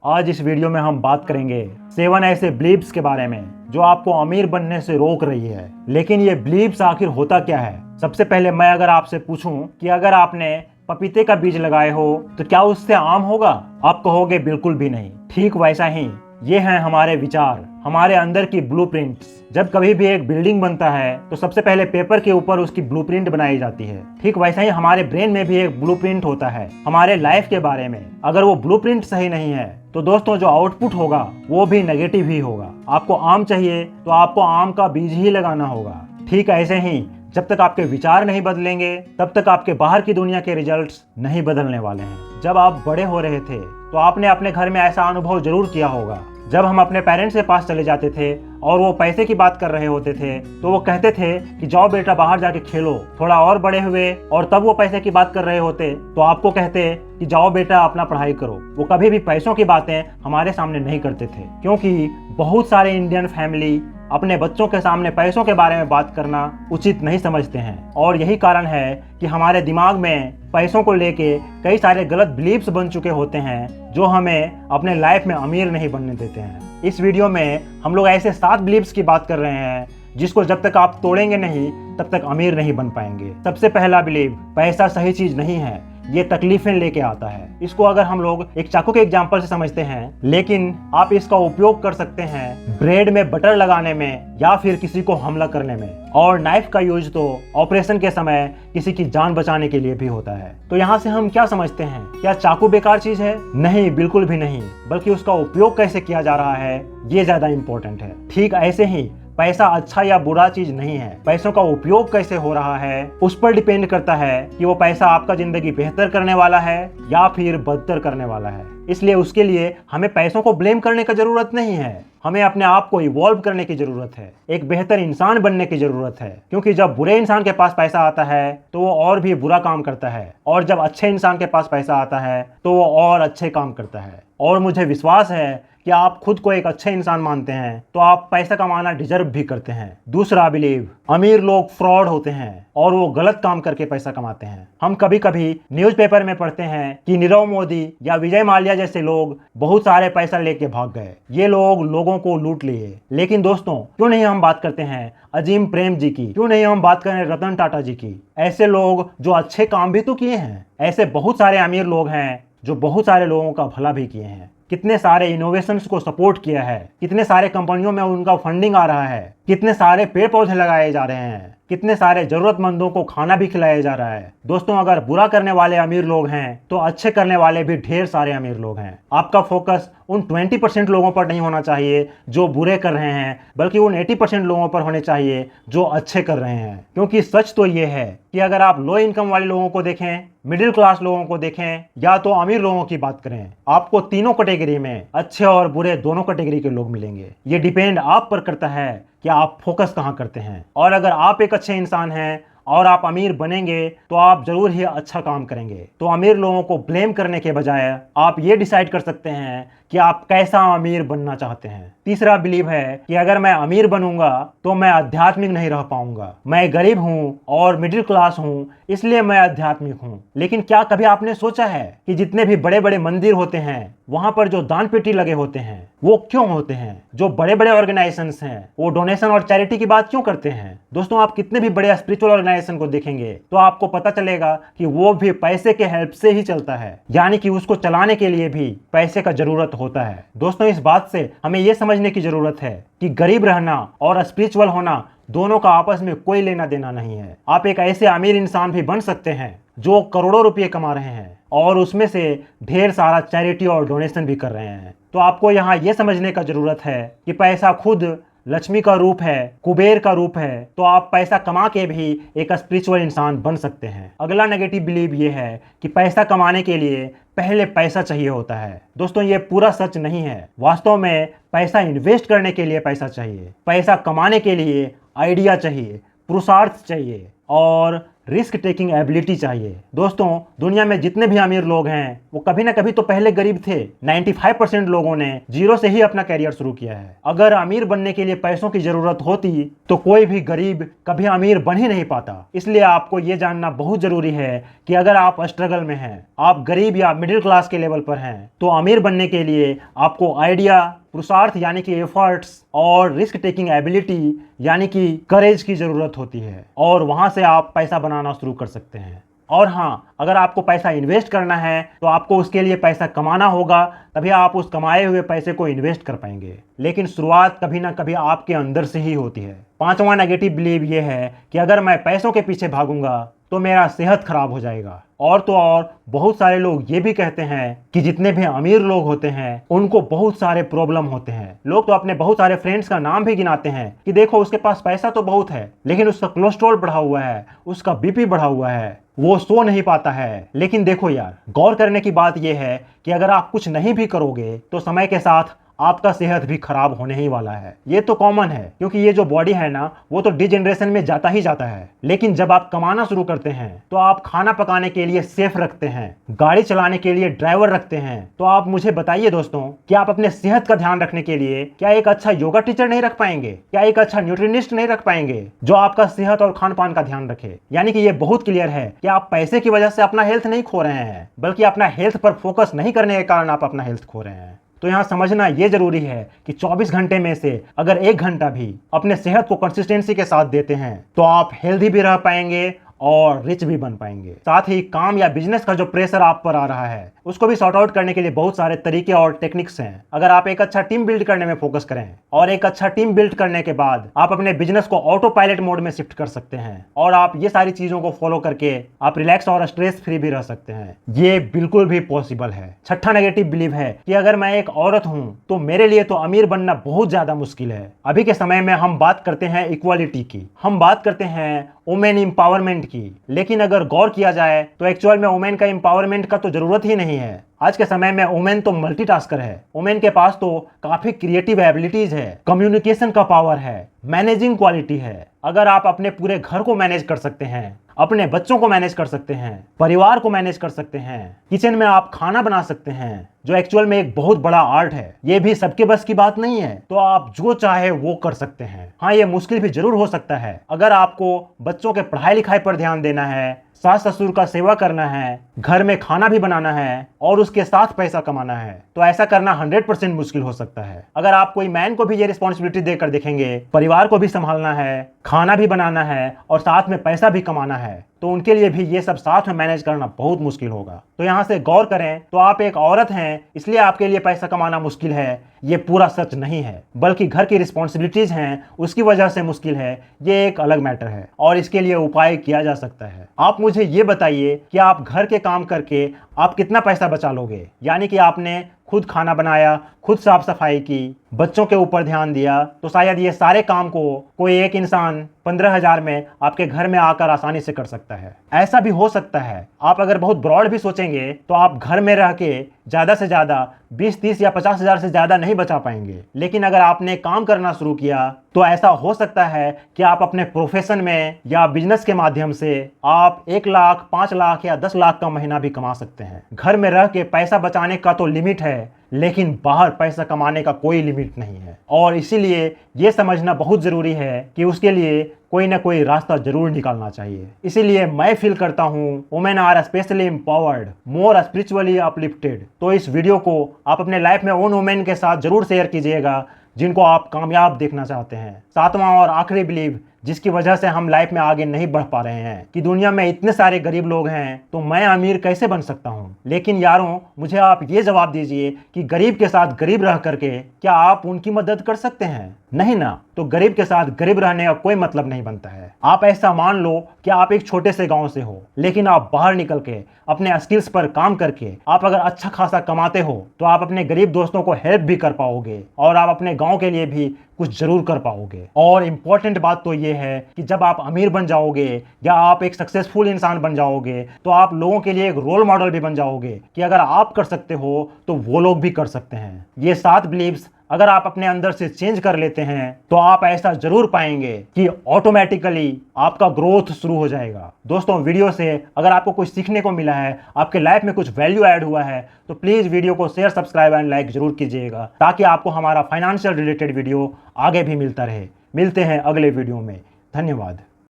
आज इस वीडियो में हम बात करेंगे 7 ऐसे बिलीव्स के बारे में जो आपको अमीर बनने से रोक रही है। लेकिन ये बिलीव्स आखिर होता क्या है? सबसे पहले मैं अगर आपसे पूछूं कि अगर आपने पपीते का बीज लगाए हो तो क्या उससे आम होगा? आप कहोगे बिल्कुल भी नहीं। ठीक वैसा ही ये हैं हमारे विचार, हमारे अंदर की ब्लूप्रिंट्स। जब कभी भी एक बिल्डिंग बनता है तो सबसे पहले पेपर के ऊपर उसकी ब्लूप्रिंट बनाई जाती है। ठीक वैसा ही हमारे ब्रेन में भी एक ब्लूप्रिंट होता है हमारे लाइफ के बारे में। अगर वो ब्लूप्रिंट सही नहीं है तो दोस्तों जो आउटपुट होगा वो भी नेगेटिव ही होगा। आपको आम चाहिए तो आपको आम का बीज ही लगाना होगा। ठीक ऐसे ही जब तक आपके विचार नहीं बदलेंगे तब तक आपके बाहर की दुनिया के रिजल्ट्स नहीं बदलने वाले हैं। जब आप बड़े हो रहे थे तो आपने अपने घर में ऐसा अनुभव जरूर किया होगा। जब हम अपने पेरेंट्स के पास चले जाते थे और वो पैसे की बात कर रहे होते थे तो वो कहते थे कि जाओ बेटा बाहर जाके खेलो। थोड़ा और बड़े हुए और तब वो पैसे की बात कर रहे होते तो आपको कहते कि जाओ बेटा अपना पढ़ाई करो। वो कभी भी पैसों की बातें हमारे सामने नहीं करते थे, क्योंकि बहुत सारे इंडियन फैमिली अपने बच्चों के सामने पैसों के बारे में बात करना उचित नहीं समझते हैं। और यही कारण है कि हमारे दिमाग में पैसों को लेके कई सारे गलत बिलीव्स बन चुके होते हैं जो हमें अपने लाइफ में अमीर नहीं बनने देते हैं। इस वीडियो में हम लोग ऐसे 7 बिलीव्स की बात कर रहे हैं जिसको जब तक आप तोड़ेंगे नहीं तब तक अमीर नहीं बन पाएंगे। सबसे पहला बिलीव, पैसा सही चीज नहीं है, ये तकलीफें लेके आता है। इसको अगर हम लोग एक चाकू के एग्जांपल से समझते हैं, लेकिन आप इसका उपयोग कर सकते हैं ब्रेड में बटर लगाने में या फिर किसी को हमला करने में। और नाइफ का यूज तो ऑपरेशन के समय किसी की जान बचाने के लिए भी होता है। तो यहाँ से हम क्या समझते हैं? क्या चाकू बेकार चीज है? नहीं, बिल्कुल भी नहीं, बल्कि उसका उपयोग कैसे किया जा रहा है ये ज्यादा इंपॉर्टेंट है। ठीक ऐसे ही पैसा अच्छा या बुरा चीज नहीं है, पैसों का उपयोग कैसे हो रहा है उस पर डिपेंड करता है कि वो पैसा आपका जिंदगी बेहतर करने वाला है या फिर बदतर करने वाला है। इसलिए उसके लिए हमें पैसों को ब्लेम करने की जरूरत नहीं है, हमें अपने आप को इवॉल्व करने की जरूरत है, एक बेहतर इंसान बनने की जरूरत है। क्योंकि जब बुरे इंसान के पास पैसा आता है तो वो और भी बुरा काम करता है, और जब अच्छे इंसान के पास पैसा आता है तो वो और अच्छे काम करता है। और मुझे विश्वास है कि आप खुद को एक अच्छे इंसान मानते हैं तो आप पैसा कमाना डिजर्व भी करते हैं। दूसरा बिलीव, अमीर लोग फ्रॉड होते हैं और वो गलत काम करके पैसा कमाते हैं। हम कभी कभी न्यूज़पेपर में पढ़ते हैं कि नीरव मोदी या विजय माल्या जैसे लोग बहुत सारे पैसा लेके भाग गए, ये लोग लोगों को लूट लिए। लेकिन दोस्तों क्यों नहीं हम बात करते हैं अजीम प्रेम जी की? क्यों नहीं हम बात करें रतन टाटा जी की? ऐसे लोग जो अच्छे काम भी तो किए हैं। ऐसे बहुत सारे अमीर लोग हैं जो बहुत सारे लोगों का भला भी किए हैं, कितने सारे इनोवेशंस को सपोर्ट किया है, कितने सारे कंपनियों में उनका फंडिंग आ रहा है, कितने सारे पेड़ पौधे लगाए जा रहे हैं, कितने सारे जरूरतमंदों को खाना भी खिलाया जा रहा है। दोस्तों अगर बुरा करने वाले अमीर लोग हैं तो अच्छे करने वाले भी ढेर सारे अमीर लोग हैं। आपका फोकस उन 20% लोगों पर नहीं होना चाहिए जो बुरे कर रहे हैं, बल्कि उन 80% लोगों पर होने चाहिए जो अच्छे कर रहे हैं। क्योंकि सच तो ये है कि अगर आप लो इनकम वाले लोगों को देखें, मिडिल क्लास लोगों को देखें या तो अमीर लोगों की बात करें, आपको तीनों कैटेगरी में अच्छे और बुरे दोनों कैटेगरी के लोग मिलेंगे। ये डिपेंड आप पर करता है कि आप फोकस कहाँ करते हैं। और अगर आप एक अच्छे इंसान हैं और आप अमीर बनेंगे तो आप जरूर ही अच्छा काम करेंगे। तो अमीर लोगों को ब्लेम करने के बजाय आप ये डिसाइड कर सकते हैं कि आप कैसा अमीर बनना चाहते हैं। तीसरा बिलीव है कि अगर मैं अमीर बनूंगा तो मैं आध्यात्मिक नहीं रह पाऊंगा। मैं गरीब हूं और मिडिल क्लास हूं इसलिए मैं आध्यात्मिक हूं। लेकिन क्या कभी आपने सोचा है कि जितने भी बड़े बड़े मंदिर होते हैं वहां पर जो दान पेटी लगे होते हैं वो क्यों होते हैं? जो बड़े बड़े ऑर्गेनाइजेशंस हैं वो डोनेशन और चैरिटी की बात क्यों करते हैं? दोस्तों आप कितने भी बड़े स्पिरिचुअल ऑर्गेनाइजेशन को देखेंगे तो आपको पता चलेगा कि वो भी पैसे के हेल्प से ही चलता है, यानी कि उसको चलाने के लिए भी पैसे का जरूरत होता है। दोस्तों इस बात से हमें यह समझने की जरूरत है कि गरीब रहना और स्पिरिचुअल होना दोनों का आपस में कोई लेना देना नहीं है। आप एक ऐसे अमीर इंसान भी बन सकते हैं जो करोड़ों रुपए कमा रहे हैं और उसमें से ढेर सारा चैरिटी और डोनेशन भी कर रहे हैं। तो आपको यहाँ यह समझने का जरूरत है कि पैसा खुद लक्ष्मी का रूप है, कुबेर का रूप है, तो आप पैसा कमा के भी एक स्पिरिचुअल इंसान बन सकते हैं। अगला नेगेटिव बिलीव ये है कि पैसा कमाने के लिए पहले पैसा चाहिए होता है। दोस्तों ये पूरा सच नहीं है। वास्तव में पैसा इन्वेस्ट करने के लिए पैसा चाहिए, पैसा कमाने के लिए आइडिया चाहिए, पुरुषार्थ चाहिए और रिस्क टेकिंग एबिलिटी चाहिए। दोस्तों, दुनिया में जितने भी अमीर लोग हैं वो कभी ना कभी तो पहले गरीब थे। 95% लोगों ने जीरो से ही अपना कैरियर शुरू किया है। अगर अमीर बनने के लिए पैसों की जरूरत होती तो कोई भी गरीब कभी अमीर बन ही नहीं पाता। इसलिए आपको ये जानना बहुत जरूरी है कि अगर आप स्ट्रगल में हैं, आप गरीब या मिडिल क्लास के लेवल पर हैं, तो अमीर बनने के लिए आपको आइडिया, पुरुषार्थ यानी कि एफर्ट्स और रिस्क टेकिंग एबिलिटी यानी कि करेज की जरूरत होती है, और वहां से आप पैसा बनाना शुरू कर सकते हैं। और हाँ, अगर आपको पैसा इन्वेस्ट करना है तो आपको उसके लिए पैसा कमाना होगा, तभी आप उस कमाए हुए पैसे को इन्वेस्ट कर पाएंगे। लेकिन शुरुआत कभी ना कभी आपके अंदर से ही होती है। पांचवा नेगेटिव बिलीव ये है कि अगर मैं पैसों के पीछे भागूंगा तो मेरा सेहत खराब हो जाएगा। और तो और बहुत सारे लोग ये भी कहते हैं कि जितने भी अमीर लोग होते हैं उनको बहुत सारे प्रॉब्लम होते हैं। लोग तो अपने बहुत सारे फ्रेंड्स का नाम भी गिनाते हैं कि देखो उसके पास पैसा तो बहुत है, लेकिन उसका कोलेस्ट्रॉल बढ़ा हुआ है, उसका बीपी बढ़ा हुआ है, वो सो नहीं पाता है। लेकिन देखो यार, गौर करने की बात यह है कि अगर आप कुछ नहीं भी करोगे तो समय के साथ आपका सेहत भी खराब होने ही वाला है। ये तो कॉमन है, क्योंकि ये जो बॉडी है ना, वो तो डिजेनरेशन में जाता ही जाता है। लेकिन जब आप कमाना शुरू करते हैं तो आप खाना पकाने के लिए शेफ रखते हैं, गाड़ी चलाने के लिए ड्राइवर रखते हैं। तो आप मुझे बताइए दोस्तों, कि आप अपने सेहत का ध्यान रखने के लिए क्या एक अच्छा योगा टीचर नहीं रख पाएंगे? क्या एक अच्छा न्यूट्रिनिस्ट नहीं रख पाएंगे जो आपका सेहत और खान पान का ध्यान रखे? यानी कि ये बहुत क्लियर है कि आप पैसे की वजह से अपना हेल्थ नहीं खो रहे हैं, बल्कि अपना हेल्थ पर फोकस नहीं करने के कारण आप अपना हेल्थ खो रहे हैं। तो यहाँ समझना ये जरूरी है कि 24 घंटे में से अगर 1 घंटा भी अपने सेहत को कंसिस्टेंसी के साथ देते हैं तो आप हेल्दी भी रह पाएंगे और रिच भी बन पाएंगे। साथ ही काम या बिजनेस का जो प्रेशर आप पर आ रहा है उसको भी सॉर्ट आउट करने के लिए बहुत सारे तरीके और टेक्निक्स हैं। अगर आप एक अच्छा टीम बिल्ड करने में फोकस करें और एक अच्छा टीम बिल्ड करने के बाद आप अपने बिजनेस को ऑटो पायलट मोड में शिफ्ट कर सकते हैं, और आप ये सारी चीजों को फॉलो करके आप रिलैक्स और स्ट्रेस फ्री भी रह सकते हैं। ये बिल्कुल भी पॉसिबल है। छठा नेगेटिव बिलीव है कि अगर मैं एक औरत हूं तो मेरे लिए तो अमीर बनना बहुत ज्यादा मुश्किल है। अभी के समय में हम बात करते हैं इक्वालिटी की, हम बात करते हैं वुमेन एम्पावरमेंट की, लेकिन अगर गौर किया जाए तो एक्चुअल में वुमेन का एम्पावरमेंट का तो जरूरत ही नहीं है। आज के समय में वुमेन तो मल्टीटास्कर है। वुमेन के पास तो काफी क्रिएटिव एबिलिटीज है, कम्युनिकेशन का पावर है, मैनेजिंग क्वालिटी है। अगर आप अपने पूरे घर को मैनेज कर सकते हैं, अपने बच्चों को मैनेज कर सकते हैं, परिवार को मैनेज कर सकते हैं, किचन में आप खाना बना सकते हैं, जो एक्चुअल में एक बहुत बड़ा आर्ट है, ये भी सबके बस की बात नहीं है, तो आप जो चाहे वो कर सकते हैं। हाँ, ये मुश्किल भी जरूर हो सकता है। अगर आपको बच्चों के पढ़ाई लिखाई पर ध्यान देना है, सास ससुर का सेवा करना है, घर में खाना भी बनाना है और उसके साथ पैसा कमाना है, तो ऐसा करना 100% मुश्किल हो सकता है। अगर आप कोई मैन को भी ये रिस्पॉन्सिबिलिटी देकर देखेंगे, परिवार को भी संभालना है, खाना भी बनाना है और साथ में पैसा भी कमाना है, तो उनके लिए भी ये सब साथ में मैनेज करना बहुत मुश्किल होगा। तो यहाँ से गौर करें तो आप एक औरत हैं इसलिए आपके लिए पैसा कमाना मुश्किल है, ये पूरा सच नहीं है, बल्कि घर की रिस्पॉन्सिबिलिटीज हैं उसकी वजह से मुश्किल है, ये एक अलग मैटर है और इसके लिए उपाय किया जा सकता है। आप मुझे ये बताइए कि आप घर के काम करके आप कितना पैसा बचा लोगे? यानी कि आपने खुद खाना बनाया, खुद साफ सफाई की, बच्चों के ऊपर ध्यान दिया, तो शायद ये सारे काम को कोई एक इंसान 15,000 में आपके घर में आकर आसानी से कर सकता है। ऐसा भी हो सकता है, आप अगर बहुत ब्रॉड भी सोचेंगे तो आप घर में रह के ज़्यादा से ज़्यादा 20, 30 या 50,000 से ज़्यादा नहीं बचा पाएंगे। लेकिन अगर आपने काम करना शुरू किया तो ऐसा हो सकता है कि आप अपने प्रोफेशन में या बिजनेस के माध्यम से आप 1 लाख, 5 लाख या 10 लाख का महीना भी कमा सकते हैं। घर में रह के पैसा बचाने का तो लिमिट है, लेकिन बाहर पैसा कमाने का कोई लिमिट नहीं है, और इसीलिए ये समझना बहुत ज़रूरी है कि उसके लिए कोई ना कोई रास्ता जरूर निकालना चाहिए। इसीलिए मैं फील करता हूँ women are specially empowered, more spiritually uplifted. तो इस वीडियो को आप अपने लाइफ में उन वुमेन के साथ जरूर शेयर कीजिएगा जिनको आप कामयाब देखना चाहते हैं। सातवां और आखिरी बिलीव जिसकी वजह से हम लाइफ में आगे नहीं बढ़ पा रहे हैं कि दुनिया में इतने सारे गरीब लोग हैं तो मैं अमीर कैसे बन सकता हूं। लेकिन यारों, मुझे आप ये जवाब दीजिए कि गरीब के साथ गरीब रह करके क्या आप उनकी मदद कर सकते हैं? नहीं ना। तो गरीब के साथ गरीब रहने का कोई मतलब नहीं बनता है। आप ऐसा मान लो कि आप एक छोटे से गांव से हो, लेकिन आप बाहर निकल के अपने स्किल्स पर काम करके आप अगर अच्छा खासा कमाते हो तो आप अपने गरीब दोस्तों को हेल्प भी कर पाओगे और आप अपने गांव के लिए भी कुछ जरूर कर पाओगे। और इम्पोर्टेंट बात तो ये है कि जब आप अमीर बन जाओगे या आप एक सक्सेसफुल इंसान बन जाओगे तो आप लोगों के लिए एक रोल मॉडल भी बन जाओगे कि अगर आप कर सकते हो तो वो लोग भी कर सकते हैं। ये 7 बिलीव्स अगर आप अपने अंदर से चेंज कर लेते हैं तो आप ऐसा जरूर पाएंगे कि ऑटोमेटिकली आपका ग्रोथ शुरू हो जाएगा। दोस्तों, वीडियो से अगर आपको कुछ सीखने को मिला है, आपके लाइफ में कुछ वैल्यू ऐड हुआ है, तो प्लीज वीडियो को शेयर, सब्सक्राइब एंड लाइक जरूर कीजिएगा, ताकि आपको हमारा फाइनेंशियल रिलेटेड वीडियो आगे भी मिलता रहे। मिलते हैं अगले वीडियो में। धन्यवाद।